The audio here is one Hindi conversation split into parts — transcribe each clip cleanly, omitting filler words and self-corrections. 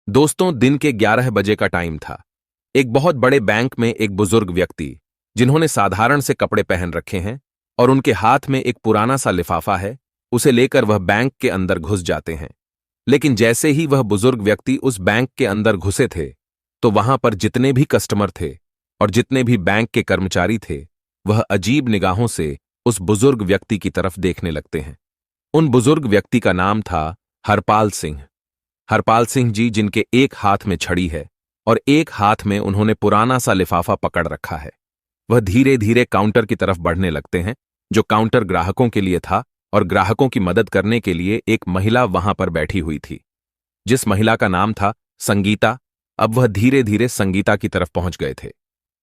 दोस्तों, दिन के 11 बजे का टाइम था। एक बहुत बड़े बैंक में एक बुजुर्ग व्यक्ति, जिन्होंने साधारण से कपड़े पहन रखे हैं और उनके हाथ में एक पुराना सा लिफाफा है, उसे लेकर वह बैंक के अंदर घुस जाते हैं। लेकिन जैसे ही वह बुजुर्ग व्यक्ति उस बैंक के अंदर घुसे थे, तो वहां पर जितने भी कस्टमर थे और जितने भी बैंक के कर्मचारी थे, वह अजीब निगाहों से उस बुजुर्ग व्यक्ति की तरफ देखने लगते हैं। उन बुजुर्ग व्यक्ति का नाम था हरपाल सिंह। हरपाल सिंह जी, जिनके एक हाथ में छड़ी है और एक हाथ में उन्होंने पुराना सा लिफाफा पकड़ रखा है। वह धीरे धीरे काउंटर की तरफ बढ़ने लगते हैं, जो काउंटर ग्राहकों के लिए था, और ग्राहकों की मदद करने के लिए एक महिला वहां पर बैठी हुई थी, जिस महिला का नाम था संगीता। अब वह धीरे धीरे संगीता की तरफ पहुंच गए थे।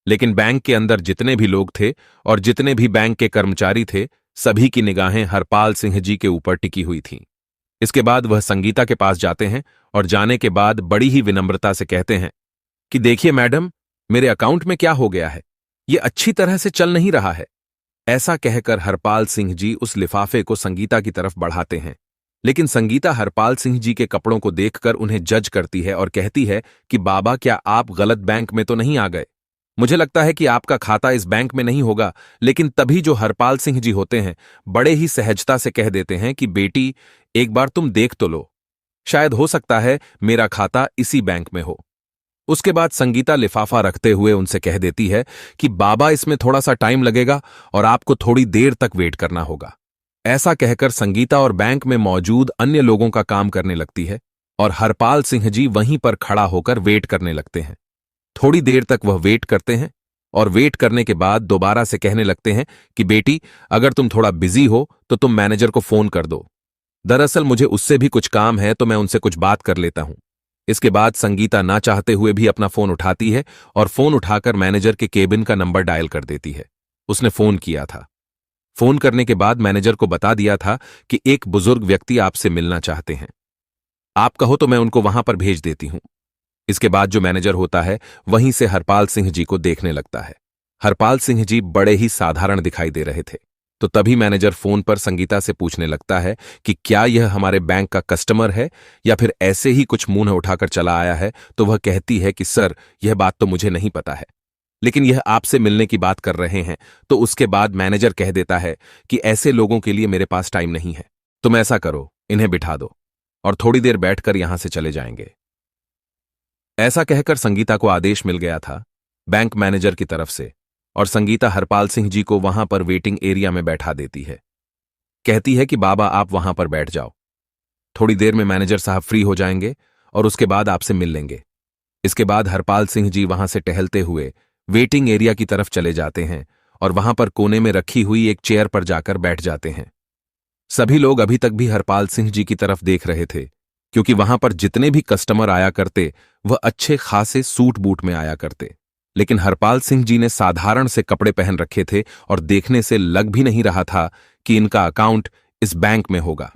लेकिन बैंक के अंदर जितने भी लोग थे और जितने भी बैंक के कर्मचारी थे, सभी की निगाहें हरपाल सिंह जी के ऊपर टिकी हुई थीं। इसके बाद वह संगीता के पास जाते हैं और जाने के बाद बड़ी ही विनम्रता से कहते हैं कि देखिए मैडम, मेरे अकाउंट में क्या हो गया है, ये अच्छी तरह से चल नहीं रहा है। ऐसा कहकर हरपाल सिंह जी उस लिफाफे को संगीता की तरफ बढ़ाते हैं। लेकिन संगीता हरपाल सिंह जी के कपड़ों को देखकर उन्हें जज करती है और कहती है कि बाबा, क्या आप गलत बैंक में तो नहीं आ गए? मुझे लगता है कि आपका खाता इस बैंक में नहीं होगा। लेकिन तभी जो हरपाल सिंह जी होते हैं, बड़े ही सहजता से कह देते हैं कि बेटी, एक बार तुम देख तो लो, शायद हो सकता है मेरा खाता इसी बैंक में हो। उसके बाद संगीता लिफाफा रखते हुए उनसे कह देती है कि बाबा, इसमें थोड़ा सा टाइम लगेगा और आपको थोड़ी देर तक वेट करना होगा। ऐसा कहकर संगीता और बैंक में मौजूद अन्य लोगों का काम करने लगती है और हरपाल सिंह जी वहीं पर खड़ा होकर वेट करने लगते हैं। थोड़ी देर तक वह वेट करते हैं और वेट करने के बाद दोबारा से कहने लगते हैं कि बेटी, अगर तुम थोड़ा बिजी हो तो तुम मैनेजर को फोन कर दो। दरअसल मुझे उससे भी कुछ काम है, तो मैं उनसे कुछ बात कर लेता हूं। इसके बाद संगीता ना चाहते हुए भी अपना फोन उठाती है और फोन उठाकर मैनेजर के केबिन का नंबर डायल कर देती है। उसने फोन किया था। फोन करने के बाद मैनेजर को बता दिया था कि एक बुजुर्ग व्यक्ति आपसे मिलना चाहते हैं। आप कहो तो मैं उनको वहां पर भेज देती हूं। इसके बाद जो मैनेजर होता है, वहीं से हरपाल सिंह जी को देखने लगता है। हरपाल सिंह जी बड़े ही साधारण दिखाई दे रहे थे। तो तभी मैनेजर फोन पर संगीता से पूछने लगता है कि क्या यह हमारे बैंक का कस्टमर है या फिर ऐसे ही कुछ मुंह उठाकर चला आया है। तो वह कहती है कि सर, यह बात तो मुझे नहीं पता है, लेकिन यह आपसे मिलने की बात कर रहे हैं। तो उसके बाद मैनेजर कह देता है कि ऐसे लोगों के लिए मेरे पास टाइम नहीं है, तुम ऐसा करो, इन्हें बिठा दो और थोड़ी देर बैठकर यहां से चले जाएंगे। ऐसा कहकर संगीता को आदेश मिल गया था बैंक मैनेजर की तरफ से, और संगीता हरपाल सिंह जी को वहां पर वेटिंग एरिया में बैठा देती है। कहती है कि बाबा, आप वहां पर बैठ जाओ, थोड़ी देर में मैनेजर साहब फ्री हो जाएंगे और उसके बाद आपसे मिल लेंगे। इसके बाद हरपाल सिंह जी वहां से टहलते हुए वेटिंग एरिया की तरफ चले जाते हैं और वहां पर कोने में रखी हुई एक चेयर पर जाकर बैठ जाते हैं। सभी लोग अभी तक भी हरपाल सिंह जी की तरफ देख रहे थे, क्योंकि वहां पर जितने भी कस्टमर आया करते, वह अच्छे खासे सूट बूट में आया करते। लेकिन हरपाल सिंह जी ने साधारण से कपड़े पहन रखे थे और देखने से लग भी नहीं रहा था कि इनका अकाउंट इस बैंक में होगा,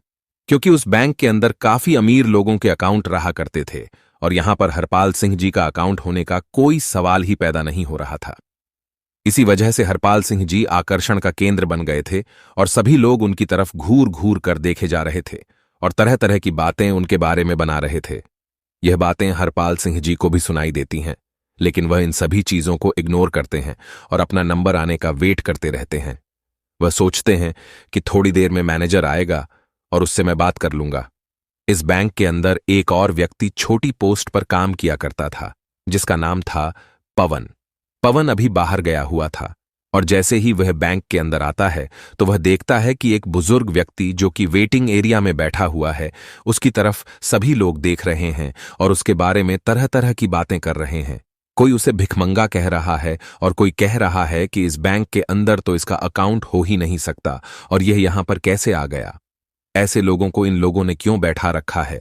क्योंकि उस बैंक के अंदर काफी अमीर लोगों के अकाउंट रहा करते थे और यहां पर हरपाल सिंह जी का अकाउंट होने का कोई सवाल ही पैदा नहीं हो रहा था। इसी वजह से हरपाल सिंह जी आकर्षण का केंद्र बन गए थे और सभी लोग उनकी तरफ घूर घूर कर देखे जा रहे थे और तरह तरह की बातें उनके बारे में बना रहे थे। यह बातें हरपाल सिंह जी को भी सुनाई देती हैं, लेकिन वह इन सभी चीजों को इग्नोर करते हैं और अपना नंबर आने का वेट करते रहते हैं। वह सोचते हैं कि थोड़ी देर में मैनेजर आएगा और उससे मैं बात कर लूंगा। इस बैंक के अंदर एक और व्यक्ति छोटी पोस्ट पर काम किया करता था, जिसका नाम था पवन। पवन अभी बाहर गया हुआ था और जैसे ही वह बैंक के अंदर आता है, तो वह देखता है कि एक बुजुर्ग व्यक्ति जो कि वेटिंग एरिया में बैठा हुआ है, उसकी तरफ सभी लोग देख रहे हैं और उसके बारे में तरह तरह की बातें कर रहे हैं। कोई उसे भिखमंगा कह रहा है और कोई कह रहा है कि इस बैंक के अंदर तो इसका अकाउंट हो ही नहीं सकता और यह यहां पर कैसे आ गया, ऐसे लोगों को इन लोगों ने क्यों बैठा रखा है।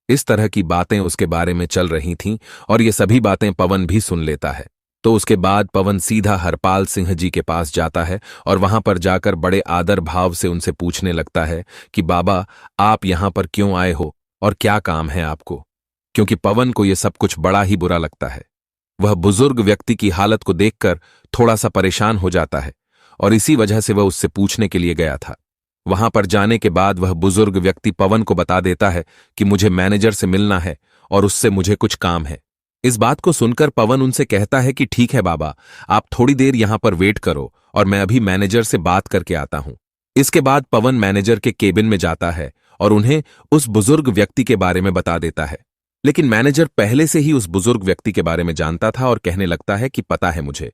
इस तरह की बातें उसके बारे में चल रही थीं और ये सभी बातें पवन भी सुन लेता है। तो उसके बाद पवन सीधा हरपाल सिंह जी के पास जाता है और वहां पर जाकर बड़े आदर भाव से उनसे पूछने लगता है कि बाबा, आप यहां पर क्यों आए हो और क्या काम है आपको। क्योंकि पवन को यह सब कुछ बड़ा ही बुरा लगता है। वह बुजुर्ग व्यक्ति की हालत को देखकर थोड़ा सा परेशान हो जाता है और इसी वजह से वह उससे पूछने के लिए गया था। वहां पर जाने के बाद वह बुजुर्ग व्यक्ति पवन को बता देता है कि मुझे मैनेजर से मिलना है और उससे मुझे कुछ काम है। इस बात को सुनकर पवन उनसे कहता है कि ठीक है बाबा, आप थोड़ी देर यहां पर वेट करो और मैं अभी मैनेजर से बात करके आता हूं। इसके बाद पवन मैनेजर के केबिन में जाता है और उन्हें उस बुजुर्ग व्यक्ति के बारे में बता देता है। लेकिन मैनेजर पहले से ही उस बुजुर्ग व्यक्ति के बारे में जानता था और कहने लगता है कि पता है मुझे,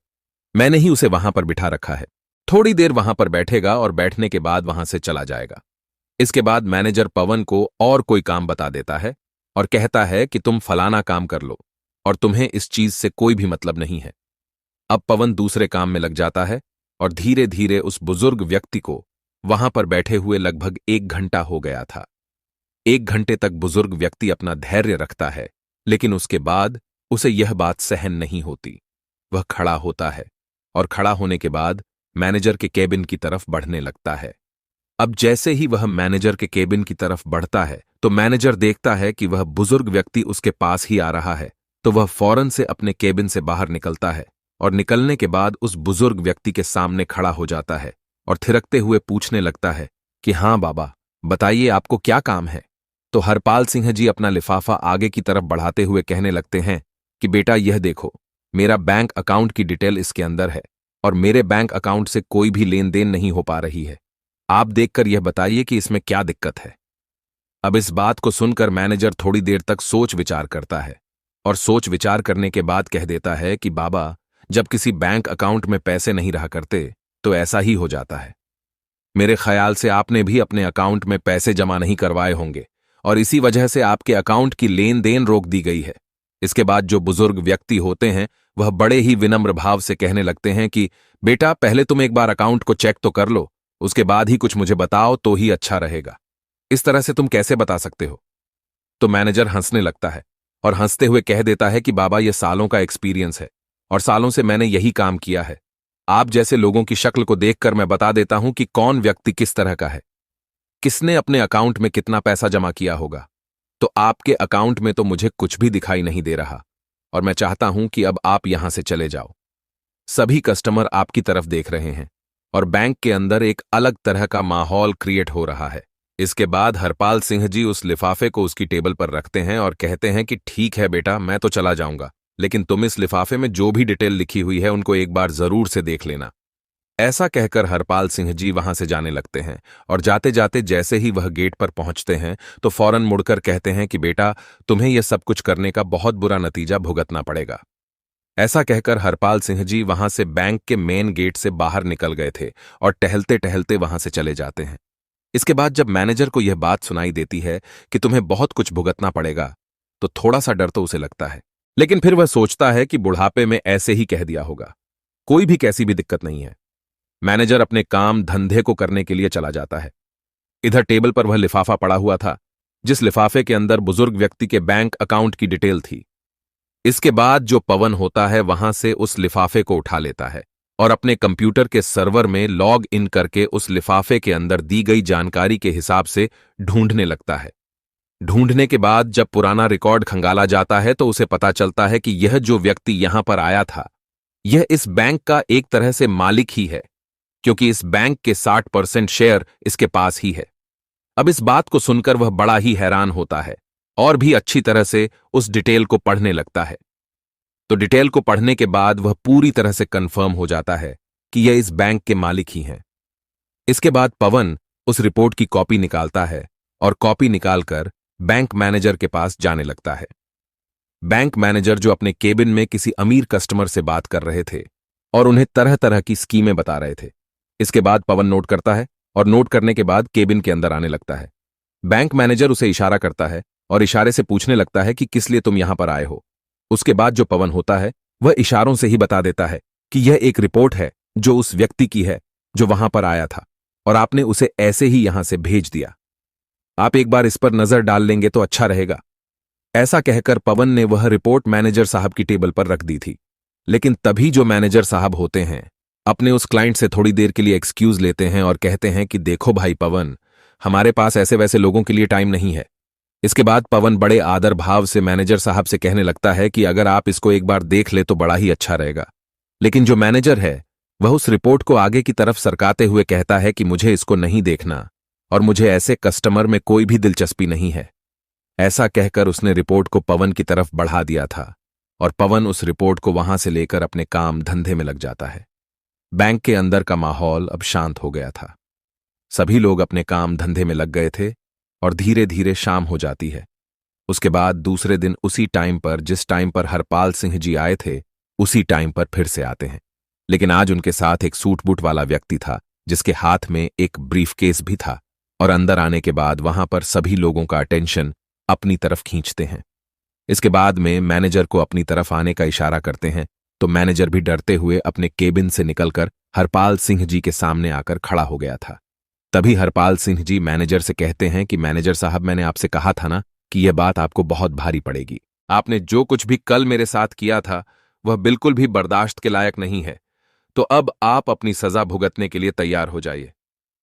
मैंने ही उसे वहां पर बिठा रखा है। थोड़ी देर वहां पर बैठेगा और बैठने के बाद वहां से चला जाएगा। इसके बाद मैनेजर पवन को और कोई काम बता देता है और कहता है कि तुम फलाना काम कर लो और तुम्हें इस चीज से कोई भी मतलब नहीं है। अब पवन दूसरे काम में लग जाता है और धीरे धीरे उस बुजुर्ग व्यक्ति को वहां पर बैठे हुए लगभग 1 घंटा हो गया था। 1 घंटे तक बुजुर्ग व्यक्ति अपना धैर्य रखता है, लेकिन उसके बाद उसे यह बात सहन नहीं होती। वह खड़ा होता है और खड़ा होने के बाद मैनेजर के केबिन की तरफ बढ़ने लगता है। अब जैसे ही वह मैनेजर के केबिन की तरफ बढ़ता है तो मैनेजर देखता है कि वह बुजुर्ग व्यक्ति उसके पास ही आ रहा है, तो वह फौरन से अपने केबिन से बाहर निकलता है और निकलने के बाद उस बुजुर्ग व्यक्ति के सामने खड़ा हो जाता है और थिरकते हुए पूछने लगता है कि हाँ बाबा, बताइए आपको क्या काम है। तो हरपाल सिंह जी अपना लिफाफा आगे की तरफ बढ़ाते हुए कहने लगते हैं कि बेटा यह देखो, मेरा बैंक अकाउंट की डिटेल इसके अंदर है और मेरे बैंक अकाउंट से कोई भी लेन देन नहीं हो पा रही है। आप देखकर यह बताइए कि इसमें क्या दिक्कत है। अब इस बात को सुनकर मैनेजर थोड़ी देर तक सोच विचार करता है और सोच विचार करने के बाद कह देता है कि बाबा, जब किसी बैंक अकाउंट में पैसे नहीं रहा करते तो ऐसा ही हो जाता है। मेरे ख्याल से आपने भी अपने अकाउंट में पैसे जमा नहीं करवाए होंगे और इसी वजह से आपके अकाउंट की लेन देन रोक दी गई है। इसके बाद जो बुजुर्ग व्यक्ति होते हैं वह बड़े ही विनम्र भाव से कहने लगते हैं कि बेटा, पहले तुम एक बार अकाउंट को चेक तो कर लो, उसके बाद ही कुछ मुझे बताओ तो ही अच्छा रहेगा। इस तरह से तुम कैसे बता सकते हो। तो मैनेजर हंसने लगता है और हंसते हुए कह देता है कि बाबा, यह सालों का एक्सपीरियंस है और सालों से मैंने यही काम किया है। आप जैसे लोगों की शक्ल को देखकर मैं बता देता हूं कि कौन व्यक्ति किस तरह का है, किसने अपने अकाउंट में कितना पैसा जमा किया होगा। तो आपके अकाउंट में तो मुझे कुछ भी दिखाई नहीं दे रहा और मैं चाहता हूं कि अब आप यहां से चले जाओ। सभी कस्टमर आपकी तरफ देख रहे हैं और बैंक के अंदर एक अलग तरह का माहौल क्रिएट हो रहा है। इसके बाद हरपाल सिंह जी उस लिफाफे को उसकी टेबल पर रखते हैं और कहते हैं कि ठीक है बेटा, मैं तो चला जाऊंगा, लेकिन तुम इस लिफाफे में जो भी डिटेल लिखी हुई है उनको एक बार जरूर से देख लेना। ऐसा कहकर हरपाल सिंह जी वहां से जाने लगते हैं और जाते जाते जैसे ही वह गेट पर पहुंचते हैं तो फौरन मुड़कर कहते हैं कि बेटा, तुम्हें यह सब कुछ करने का बहुत बुरा नतीजा भुगतना पड़ेगा। ऐसा कहकर हरपाल सिंह जी वहां से बैंक के मेन गेट से बाहर निकल गए थे और टहलते टहलते वहां से चले जाते हैं। इसके बाद जब मैनेजर को यह बात सुनाई देती है कि तुम्हें बहुत कुछ भुगतना पड़ेगा तो थोड़ा सा डर तो उसे लगता है, लेकिन फिर वह सोचता है कि बुढ़ापे में ऐसे ही कह दिया होगा, कोई भी कैसी भी दिक्कत नहीं है। मैनेजर अपने काम धंधे को करने के लिए चला जाता है। इधर टेबल पर वह लिफाफा पड़ा हुआ था जिस लिफाफे के अंदर बुजुर्ग व्यक्ति के बैंक अकाउंट की डिटेल थी। इसके बाद जो पवन होता है वहां से उस लिफाफे को उठा लेता है और अपने कंप्यूटर के सर्वर में लॉग इन करके उस लिफाफे के अंदर दी गई जानकारी के हिसाब से ढूंढने लगता है। ढूंढने के बाद जब पुराना रिकॉर्ड खंगाला जाता है तो उसे पता चलता है कि यह जो व्यक्ति यहां पर आया था यह इस बैंक का एक तरह से मालिक ही है, क्योंकि इस बैंक के 60% शेयर इसके पास ही है। अब इस बात को सुनकर वह बड़ा ही हैरान होता है और भी अच्छी तरह से उस डिटेल को पढ़ने लगता है। तो डिटेल को पढ़ने के बाद वह पूरी तरह से कंफर्म हो जाता है कि यह इस बैंक के मालिक ही हैं। इसके बाद पवन उस रिपोर्ट की कॉपी निकालता है और कॉपी निकालकर बैंक मैनेजर के पास जाने लगता है। बैंक मैनेजर जो अपने केबिन में किसी अमीर कस्टमर से बात कर रहे थे और उन्हें तरह तरह की स्कीमें बता रहे थे। इसके बाद पवन नोट करता है और नोट करने के बाद केबिन के अंदर आने लगता है। बैंक मैनेजर उसे इशारा करता है और इशारे से पूछने लगता है कि किस लिए तुम यहां पर आए हो। उसके बाद जो पवन होता है वह इशारों से ही बता देता है कि यह एक रिपोर्ट है जो उस व्यक्ति की है जो वहां पर आया था और आपने उसे ऐसे ही यहां से भेज दिया। आप एक बार इस पर नजर डाल लेंगे तो अच्छा रहेगा। ऐसा कहकर पवन ने वह रिपोर्ट मैनेजर साहब की टेबल पर रख दी थी, लेकिन तभी जो मैनेजर साहब होते हैं अपने उस क्लाइंट से थोड़ी देर के लिए एक्सक्यूज लेते हैं और कहते हैं कि देखो भाई पवन, हमारे पास ऐसे वैसे लोगों के लिए टाइम नहीं है। इसके बाद पवन बड़े आदर भाव से मैनेजर साहब से कहने लगता है कि अगर आप इसको एक बार देख ले तो बड़ा ही अच्छा रहेगा। लेकिन जो मैनेजर है वह उस रिपोर्ट को आगे की तरफ सरकाते हुए कहता है कि मुझे इसको नहीं देखना और मुझे ऐसे कस्टमर में कोई भी दिलचस्पी नहीं है। ऐसा कहकर उसने रिपोर्ट को पवन की तरफ बढ़ा दिया था और पवन उस रिपोर्ट को वहां से लेकर अपने काम धंधे में लग जाता है। बैंक के अंदर का माहौल अब शांत हो गया था। सभी लोग अपने काम धंधे में लग गए थे और धीरे धीरे शाम हो जाती है। उसके बाद दूसरे दिन उसी टाइम पर, जिस टाइम पर हरपाल सिंह जी आए थे, उसी टाइम पर फिर से आते हैं। लेकिन आज उनके साथ एक सूट बूट वाला व्यक्ति था जिसके हाथ में एक ब्रीफकेस भी था, और अंदर आने के बाद वहां पर सभी लोगों का अटेंशन अपनी तरफ खींचते हैं। इसके बाद में मैनेजर को अपनी तरफ आने का इशारा करते हैं, तो मैनेजर भी डरते हुए अपने केबिन से निकलकर हरपाल सिंह जी के सामने आकर खड़ा हो गया था। तभी हरपाल सिंह जी मैनेजर से कहते हैं कि मैनेजर साहब, मैंने आपसे कहा था ना कि यह बात आपको बहुत भारी पड़ेगी। आपने जो कुछ भी कल मेरे साथ किया था वह बिल्कुल भी बर्दाश्त के लायक नहीं है, तो अब आप अपनी सजा भुगतने के लिए तैयार हो जाइए।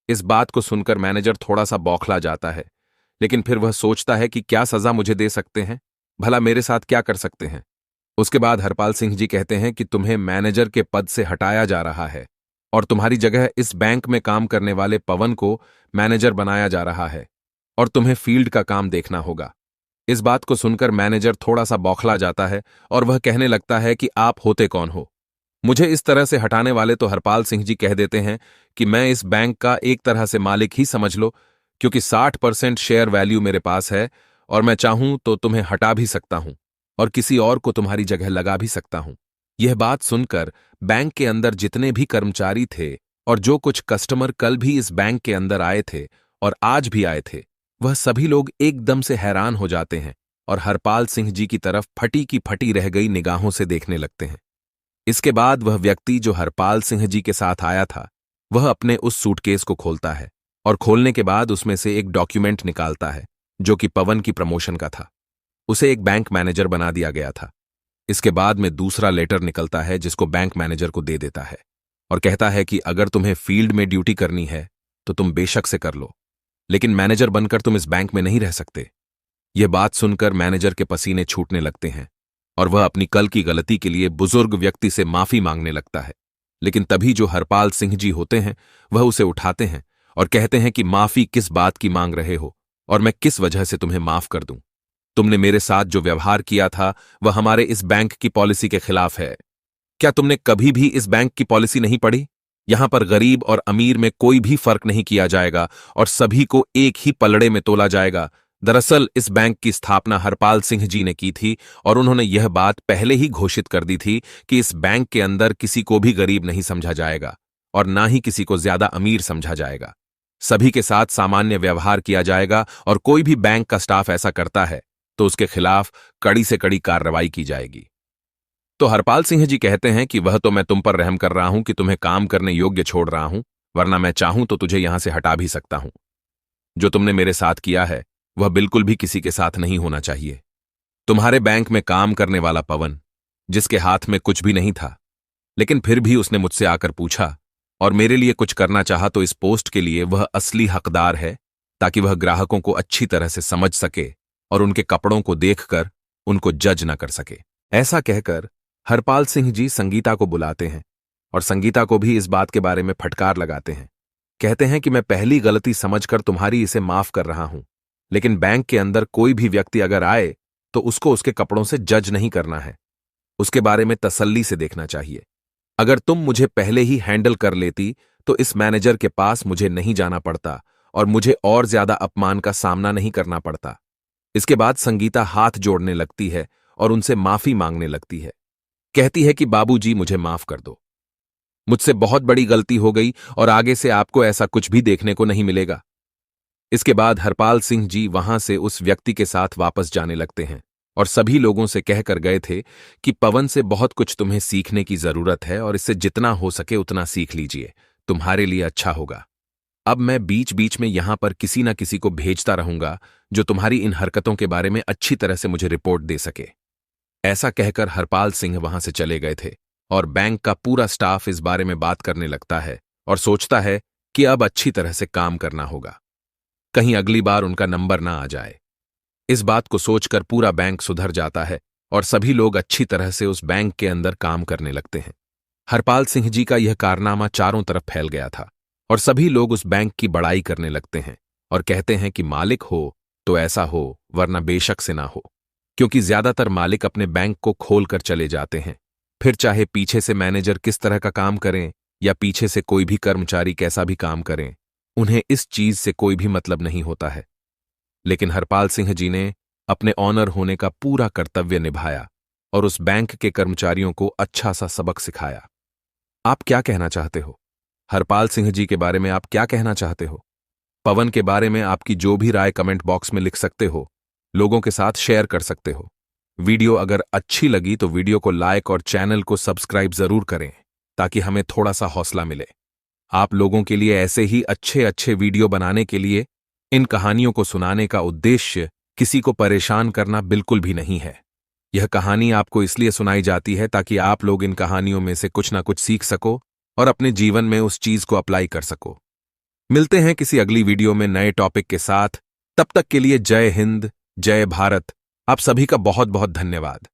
इस बात को सुनकर मैनेजर थोड़ा सा बौखला जाता है, लेकिन फिर वह सोचता है कि क्या सजा मुझे दे सकते हैं, भला मेरे साथ क्या कर सकते हैं। उसके बाद हरपाल सिंह जी कहते हैं कि तुम्हें मैनेजर के पद से हटाया जा रहा है और तुम्हारी जगह इस बैंक में काम करने वाले पवन को मैनेजर बनाया जा रहा है और तुम्हें फील्ड का काम देखना होगा। इस बात को सुनकर मैनेजर थोड़ा सा बौखला जाता है और वह कहने लगता है कि आप होते कौन हो? मुझे इस तरह से हटाने वाले? तो हरपाल सिंह जी कह देते हैं कि मैं इस बैंक का एक तरह से मालिक ही समझ लो, क्योंकि 60% शेयर वैल्यू मेरे पास है और मैं चाहूं तो तुम्हें हटा भी सकता हूं और किसी और को तुम्हारी जगह लगा भी सकता हूं। यह बात सुनकर बैंक के अंदर जितने भी कर्मचारी थे और जो कुछ कस्टमर कल भी इस बैंक के अंदर आए थे और आज भी आए थे, वह सभी लोग एकदम से हैरान हो जाते हैं और हरपाल सिंह जी की तरफ फटी की फटी रह गई निगाहों से देखने लगते हैं। इसके बाद वह व्यक्ति जो हरपाल सिंह जी के साथ आया था, वह अपने उस सूटकेस को खोलता है और खोलने के बाद उसमें से एक डॉक्यूमेंट निकालता है जो कि पवन की प्रमोशन का था। उसे एक बैंक मैनेजर बना दिया गया था। इसके बाद में दूसरा लेटर निकलता है जिसको बैंक मैनेजर को दे देता है और कहता है कि अगर तुम्हें फील्ड में ड्यूटी करनी है तो तुम बेशक से कर लो, लेकिन मैनेजर बनकर तुम इस बैंक में नहीं रह सकते। यह बात सुनकर मैनेजर के पसीने छूटने लगते हैं और वह अपनी कल की गलती के लिए बुजुर्ग व्यक्ति से माफी मांगने लगता है। लेकिन तभी जो हरपाल सिंह जी होते हैं वह उसे उठाते हैं और कहते हैं कि माफी किस बात की मांग रहे हो और मैं किस वजह से तुम्हें माफ कर दूं? तुमने मेरे साथ जो व्यवहार किया था वह हमारे इस बैंक की पॉलिसी के खिलाफ है। क्या तुमने कभी भी इस बैंक की पॉलिसी नहीं पढ़ी? यहां पर गरीब और अमीर में कोई भी फर्क नहीं किया जाएगा और सभी को एक ही पलड़े में तोला जाएगा। दरअसल इस बैंक की स्थापना हरपाल सिंह जी ने की थी और उन्होंने यह बात पहले ही घोषित कर दी थी कि इस बैंक के अंदर किसी को भी गरीब नहीं समझा जाएगा और ना ही किसी को ज्यादा अमीर समझा जाएगा। सभी के साथ सामान्य व्यवहार किया जाएगा और कोई भी बैंक का स्टाफ ऐसा करता है तो उसके खिलाफ कड़ी से कड़ी कार्रवाई की जाएगी। तो हरपाल सिंह जी कहते हैं कि वह तो मैं तुम पर रहम कर रहा हूं कि तुम्हें काम करने योग्य छोड़ रहा हूं, वरना मैं चाहूं तो तुझे यहां से हटा भी सकता हूं। जो तुमने मेरे साथ किया है वह बिल्कुल भी किसी के साथ नहीं होना चाहिए। तुम्हारे बैंक में काम करने वाला पवन, जिसके हाथ में कुछ भी नहीं था, लेकिन फिर भी उसने मुझसे आकर पूछा और मेरे लिए कुछ करना चाहा, तो इस पोस्ट के लिए वह असली हकदार है, ताकि वह ग्राहकों को अच्छी तरह से समझ सके और उनके कपड़ों को देखकर उनको जज न कर सके। ऐसा कहकर हरपाल सिंह जी संगीता को बुलाते हैं और संगीता को भी इस बात के बारे में फटकार लगाते हैं। कहते हैं कि मैं पहली गलती समझकर तुम्हारी इसे माफ कर रहा हूं, लेकिन बैंक के अंदर कोई भी व्यक्ति अगर आए तो उसको उसके कपड़ों से जज नहीं करना है, उसके बारे में तसल्ली से देखना चाहिए। अगर तुम मुझे पहले ही हैंडल कर लेती तो इस मैनेजर के पास मुझे नहीं जाना पड़ता और मुझे और ज्यादा अपमान का सामना नहीं करना पड़ता। इसके बाद संगीता हाथ जोड़ने लगती है और उनसे माफी मांगने लगती है। कहती है कि बाबूजी, मुझे माफ कर दो, मुझसे बहुत बड़ी गलती हो गई और आगे से आपको ऐसा कुछ भी देखने को नहीं मिलेगा। इसके बाद हरपाल सिंह जी वहां से उस व्यक्ति के साथ वापस जाने लगते हैं और सभी लोगों से कहकर गए थे कि पवन से बहुत कुछ तुम्हें सीखने की जरूरत है और इससे जितना हो सके उतना सीख लीजिए, तुम्हारे लिए अच्छा होगा। अब मैं बीच बीच में यहां पर किसी न किसी को भेजता रहूंगा जो तुम्हारी इन हरकतों के बारे में अच्छी तरह से मुझे रिपोर्ट दे सके। ऐसा कहकर हरपाल सिंह वहां से चले गए थे और बैंक का पूरा स्टाफ इस बारे में बात करने लगता है और सोचता है कि अब अच्छी तरह से काम करना होगा, कहीं अगली बार उनका नंबर ना आ जाए। इस बात को सोचकर पूरा बैंक सुधर जाता है और सभी लोग अच्छी तरह से उस बैंक के अंदर काम करने लगते हैं। हरपाल सिंह जी का यह कारनामा चारों तरफ फैल गया था और सभी लोग उस बैंक की बड़ाई करने लगते हैं और कहते हैं कि मालिक हो तो ऐसा हो, वरना बेशक से ना हो। क्योंकि ज्यादातर मालिक अपने बैंक को खोल कर चले जाते हैं, फिर चाहे पीछे से मैनेजर किस तरह का काम करें या पीछे से कोई भी कर्मचारी कैसा भी काम करें, उन्हें इस चीज से कोई भी मतलब नहीं होता है। लेकिन हरपाल सिंह जी ने अपने ऑनर होने का पूरा कर्तव्य निभाया और उस बैंक के कर्मचारियों को अच्छा सा सबक सिखाया। आप क्या कहना चाहते हो? हरपाल सिंह जी के बारे में आप क्या कहना चाहते हो? पवन के बारे में आपकी जो भी राय कमेंट बॉक्स में लिख सकते हो, लोगों के साथ शेयर कर सकते हो। वीडियो अगर अच्छी लगी तो वीडियो को लाइक और चैनल को सब्सक्राइब जरूर करें ताकि हमें थोड़ा सा हौसला मिले। आप लोगों के लिए ऐसे ही अच्छे अच्छे वीडियो बनाने के लिए इन कहानियों को सुनाने का उद्देश्य किसी को परेशान करना बिल्कुल भी नहीं है। यह कहानी आपको इसलिए सुनाई जाती है ताकि आप लोग इन कहानियों में से कुछ ना कुछ सीख सको और अपने जीवन में उस चीज को अप्लाई कर सको। मिलते हैं किसी अगली वीडियो में नए टॉपिक के साथ। तब तक के लिए जय हिंद, जय भारत। आप सभी का बहुत बहुत धन्यवाद।